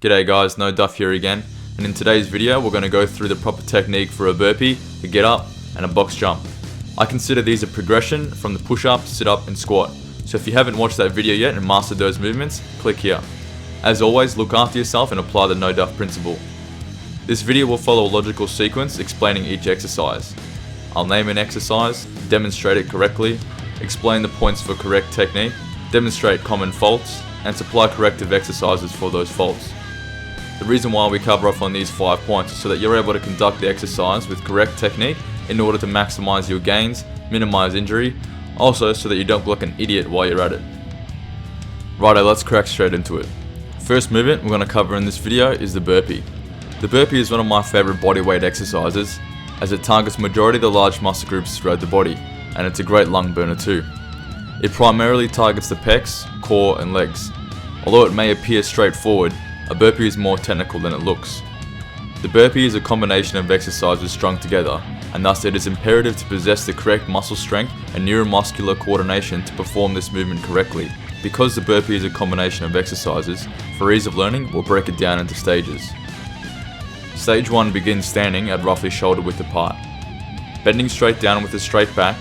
G'day guys, no Duff here again, and in today's video we're going to go through the proper technique for a burpee, a get up, and a box jump. I consider these a progression from the push up, sit up, and squat, so if you haven't watched that video yet and mastered those movements, click here. As always, look after yourself and apply the no Duff principle. This video will follow a logical sequence explaining each exercise. I'll name an exercise, demonstrate it correctly, explain the points for correct technique, demonstrate common faults, and supply corrective exercises for those faults. The reason why we cover off on these 5 points is so that you're able to conduct the exercise with correct technique in order to maximize your gains, minimize injury, also so that you don't look like an idiot while you're at it. Righto, let's crack straight into it. First movement we're going to cover in this video is the burpee. The burpee is one of my favorite bodyweight exercises as it targets majority of the large muscle groups throughout the body, and it's a great lung burner too. It primarily targets the pecs, core and legs. Although it may appear straightforward, a burpee is more technical than it looks. The burpee is a combination of exercises strung together, and thus it is imperative to possess the correct muscle strength and neuromuscular coordination to perform this movement correctly. Because the burpee is a combination of exercises, for ease of learning we'll break it down into stages. Stage 1 begins standing at roughly shoulder width apart. Bending straight down with a straight back,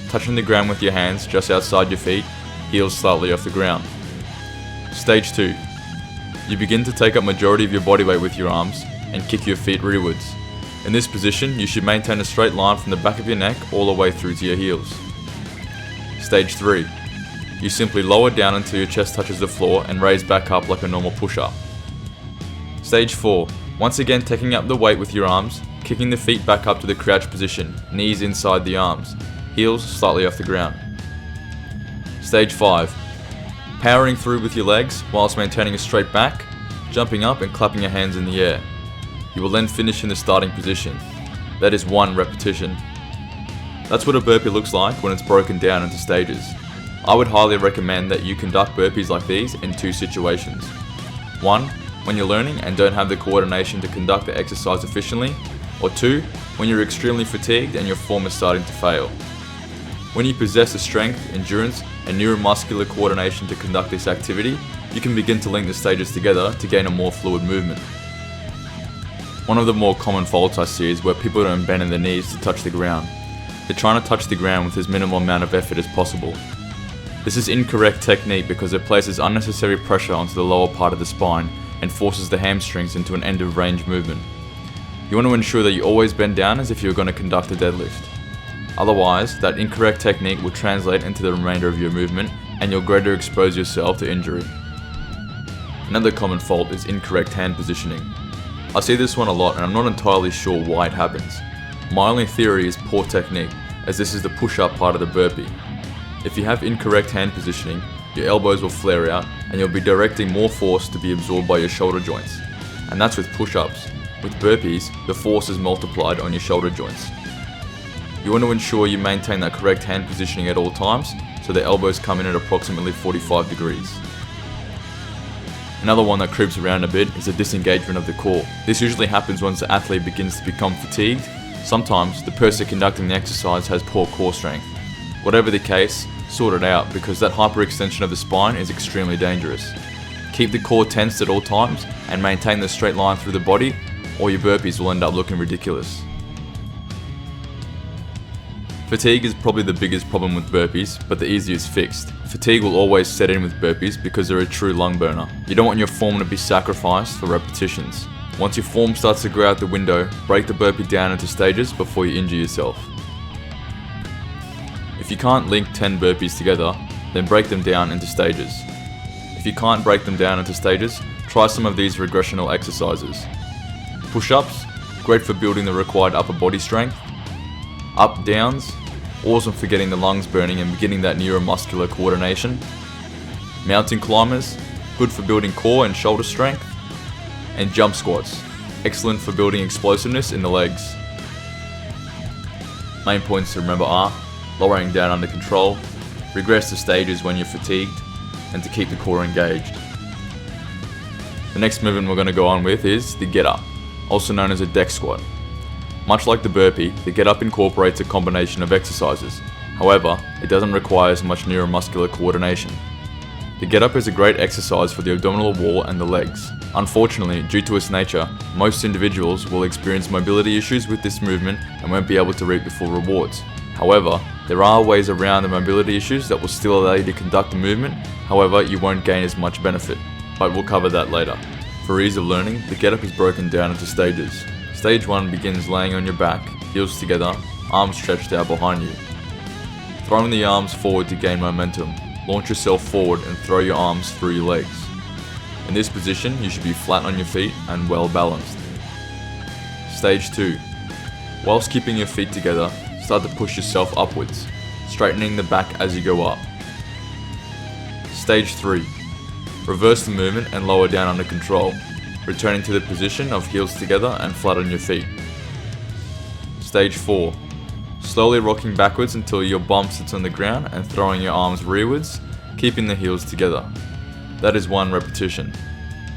touching the ground with your hands just outside your feet, heels slightly off the ground. Stage 2. You begin to take up majority of your body weight with your arms and kick your feet rearwards. In this position, you should maintain a straight line from the back of your neck all the way through to your heels. Stage 3. You simply lower down until your chest touches the floor and raise back up like a normal push-up. Stage 4. Once again taking up the weight with your arms, kicking the feet back up to the crouch position, knees inside the arms, heels slightly off the ground. Stage 5. Powering through with your legs whilst maintaining a straight back, jumping up and clapping your hands in the air. You will then finish in the starting position. That is 1 repetition. That's what a burpee looks like when it's broken down into stages. I would highly recommend that you conduct burpees like these in 2 situations. 1. When you're learning and don't have the coordination to conduct the exercise efficiently, or 2. When you're extremely fatigued and your form is starting to fail. When you possess the strength, endurance, and neuromuscular coordination to conduct this activity, you can begin to link the stages together to gain a more fluid movement. One of the more common faults I see is where people don't bend in their knees to touch the ground. They're trying to touch the ground with as minimal amount of effort as possible. This is incorrect technique because it places unnecessary pressure onto the lower part of the spine and forces the hamstrings into an end of range movement. You want to ensure that you always bend down as if you're going to conduct a deadlift. Otherwise, that incorrect technique will translate into the remainder of your movement and you'll greatly expose yourself to injury. Another common fault is incorrect hand positioning. I see this one a lot and I'm not entirely sure why it happens. My only theory is poor technique, as this is the push-up part of the burpee. If you have incorrect hand positioning, your elbows will flare out and you'll be directing more force to be absorbed by your shoulder joints. And that's with push-ups. With burpees, the force is multiplied on your shoulder joints. You want to ensure you maintain that correct hand positioning at all times, so the elbows come in at approximately 45 degrees. Another one that creeps around a bit is the disengagement of the core. This usually happens once the athlete begins to become fatigued. Sometimes the person conducting the exercise has poor core strength. Whatever the case, sort it out because that hyperextension of the spine is extremely dangerous. Keep the core tensed at all times and maintain the straight line through the body, or your burpees will end up looking ridiculous. Fatigue is probably the biggest problem with burpees, but the easiest fixed. Fatigue will always set in with burpees because they're a true lung burner. You don't want your form to be sacrificed for repetitions. Once your form starts to go out the window, break the burpee down into stages before you injure yourself. If you can't link 10 burpees together, then break them down into stages. If you can't break them down into stages, try some of these regressional exercises. Push-ups, great for building the required upper body strength. Up-downs, awesome for getting the lungs burning and beginning that neuromuscular coordination. Mountain climbers, good for building core and shoulder strength. And jump squats, excellent for building explosiveness in the legs. Main points to remember are lowering down under control, regress to stages when you're fatigued, and to keep the core engaged. The next movement we're going to go on with is the get up, also known as a deck squat. Much like the burpee, the get up incorporates a combination of exercises. However, it doesn't require as much neuromuscular coordination. The Getup is a great exercise for the abdominal wall and the legs. Unfortunately, due to its nature, most individuals will experience mobility issues with this movement and won't be able to reap the full rewards. However, there are ways around the mobility issues that will still allow you to conduct the movement, however you won't gain as much benefit, but we'll cover that later. For ease of learning, the Getup is broken down into stages. Stage 1 begins laying on your back, heels together, arms stretched out behind you. Throwing the arms forward to gain momentum. Launch yourself forward and throw your arms through your legs. In this position, you should be flat on your feet and well balanced. Stage 2. Whilst keeping your feet together, start to push yourself upwards, straightening the back as you go up. Stage 3. Reverse the movement and lower down under control, returning to the position of heels together and flat on your feet. Stage 4. Slowly rocking backwards until your bum sits on the ground and throwing your arms rearwards, keeping the heels together. That is 1 repetition.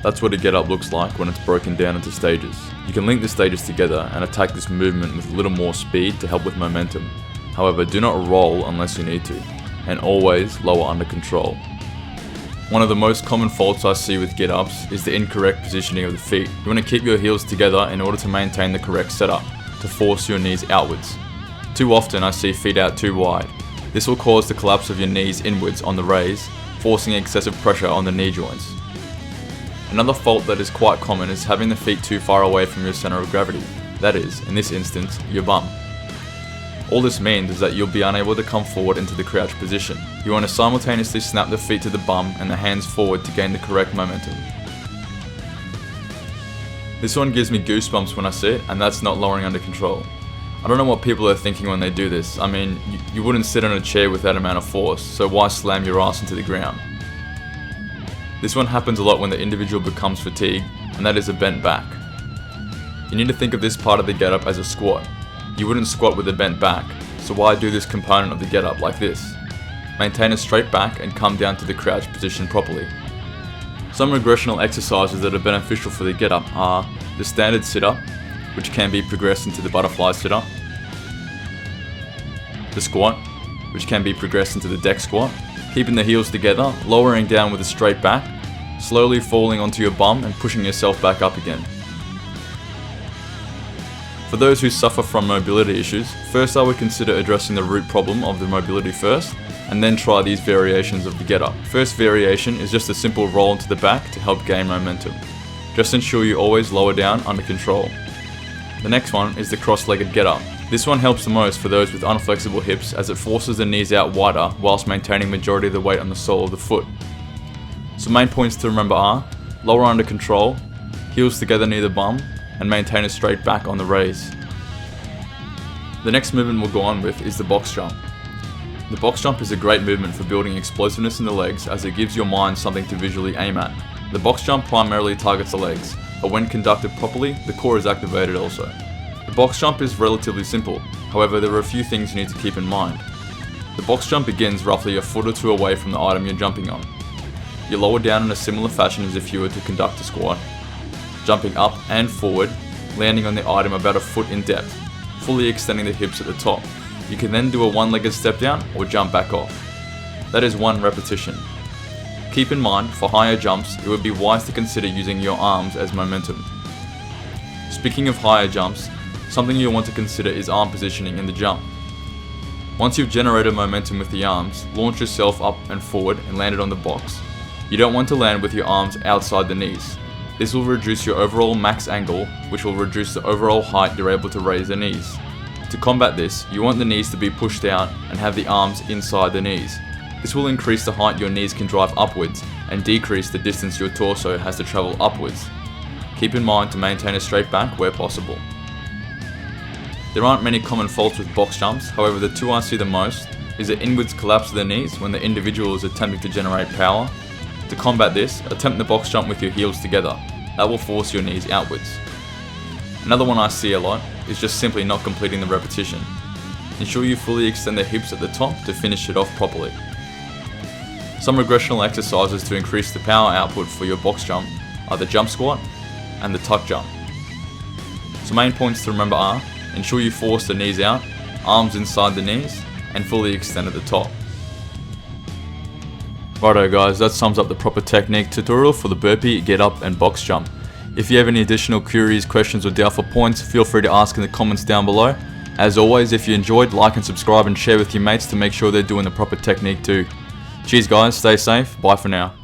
That's what a Getup looks like when it's broken down into stages. You can link the stages together and attack this movement with a little more speed to help with momentum. However, do not roll unless you need to, and always lower under control. One of the most common faults I see with Getups is the incorrect positioning of the feet. You want to keep your heels together in order to maintain the correct setup, to force your knees outwards. Too often I see feet out too wide. This will cause the collapse of your knees inwards on the raise, forcing excessive pressure on the knee joints. Another fault that is quite common is having the feet too far away from your center of gravity, that is, in this instance, your bum. All this means is that you'll be unable to come forward into the crouch position. You want to simultaneously snap the feet to the bum and the hands forward to gain the correct momentum. This one gives me goosebumps when I see it, and that's not lowering under control. I don't know what people are thinking when they do this. I mean, you wouldn't sit on a chair with that amount of force, so why slam your ass into the ground? This one happens a lot when the individual becomes fatigued, and that is a bent back. You need to think of this part of the Getup as a squat. You wouldn't squat with a bent back, so why do this component of the Getup like this? Maintain a straight back and come down to the crouch position properly. Some regressional exercises that are beneficial for the Getup are the standard sit-up, which can be progressed into the butterfly sit-up, the squat, which can be progressed into the deck squat, keeping the heels together, lowering down with a straight back, slowly falling onto your bum and pushing yourself back up again. For those who suffer from mobility issues, first I would consider addressing the root problem of the mobility first, and then try these variations of the Getup. First variation is just a simple roll into the back to help gain momentum. Just ensure you always lower down under control. The next one is the cross-legged Getup. This one helps the most for those with unflexible hips as it forces the knees out wider whilst maintaining majority of the weight on the sole of the foot. Some main points to remember are lower under control, heels together near the bum, and maintain a straight back on the raise. The next movement we'll go on with is the box jump. The box jump is a great movement for building explosiveness in the legs as it gives your mind something to visually aim at. The box jump primarily targets the legs, but when conducted properly, the core is activated also. The box jump is relatively simple, however there are a few things you need to keep in mind. The box jump begins roughly a foot or two away from the item you're jumping on. You lower down in a similar fashion as if you were to conduct a squat, jumping up and forward, landing on the item about a foot in depth, fully extending the hips at the top. You can then do a one-legged step down or jump back off. That is 1 repetition. Keep in mind, for higher jumps, it would be wise to consider using your arms as momentum. Speaking of higher jumps, something you'll want to consider is arm positioning in the jump. Once you've generated momentum with the arms, launch yourself up and forward and land it on the box. You don't want to land with your arms outside the knees. This will reduce your overall max angle, which will reduce the overall height you're able to raise the knees. To combat this, you want the knees to be pushed out and have the arms inside the knees. This will increase the height your knees can drive upwards and decrease the distance your torso has to travel upwards. Keep in mind to maintain a straight back where possible. There aren't many common faults with box jumps, however the two I see the most is the inwards collapse of the knees when the individual is attempting to generate power. To combat this, attempt the box jump with your heels together. That will force your knees outwards. Another one I see a lot is just simply not completing the repetition. Ensure you fully extend the hips at the top to finish it off properly. Some regressional exercises to increase the power output for your box jump are the jump squat and the tuck jump. Some main points to remember are, ensure you force the knees out, arms inside the knees, and fully extend at the top. Righto guys, that sums up the proper technique tutorial for the burpee, get up and box jump. If you have any additional queries, questions or doubtful points, feel free to ask in the comments down below. As always, if you enjoyed, like and subscribe and share with your mates to make sure they're doing the proper technique too. Cheers guys, stay safe, bye for now.